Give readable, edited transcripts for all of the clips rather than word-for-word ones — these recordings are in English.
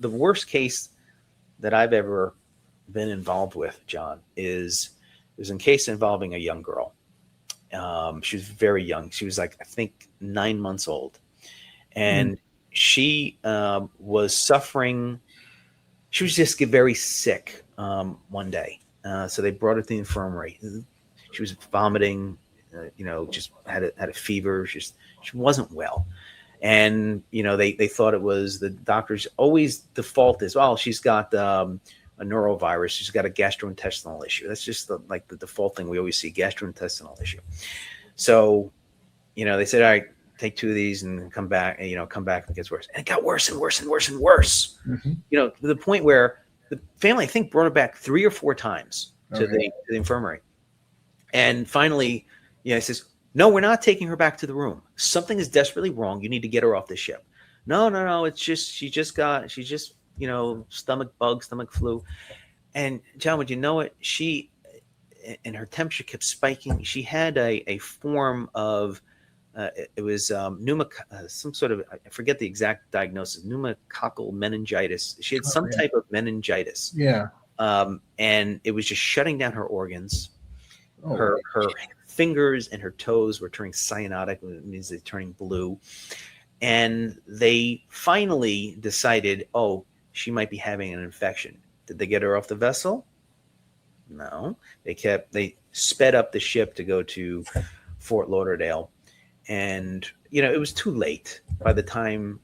the worst case that I've ever been involved with, John, is it was a case involving a young girl. She was very young. She was like, I think, 9 months old. Mm. And she was suffering. She was just very sick one day. So they brought her to the infirmary. She was vomiting, just had a fever. She wasn't well. And, they thought it was, the doctors always default is, well, she's got a neurovirus. She's got a gastrointestinal issue. That's just the default thing we always see, gastrointestinal issue. So, they said, all right, take 2 of these and come back, and come back, and it gets worse. And it got worse and worse and worse and worse, Mm-hmm. to the point where the family, I think, brought her back 3 or 4 times to Okay. the infirmary. And finally, he says, no, we're not taking her back to the room. Something is desperately wrong. You need to get her off the ship. No. It's just, stomach bug, stomach flu. And John, would you know it? And her temperature kept spiking. She had a form of, it was some sort of, I forget the exact diagnosis, pneumococcal meningitis. She had some type of meningitis. Yeah. And it was just shutting down her organs. Oh, Her fingers and her toes were turning cyanotic, which means they're turning blue. And they finally decided, oh, she might be having an infection. Did they get her off the vessel? No. They sped up the ship to go to Fort Lauderdale. And, it was too late by the time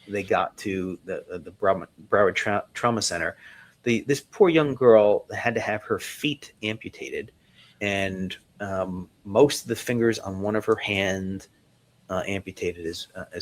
they got to the Broward Trauma Center. This poor young girl had to have her feet amputated, and most of the fingers on one of her hand amputated as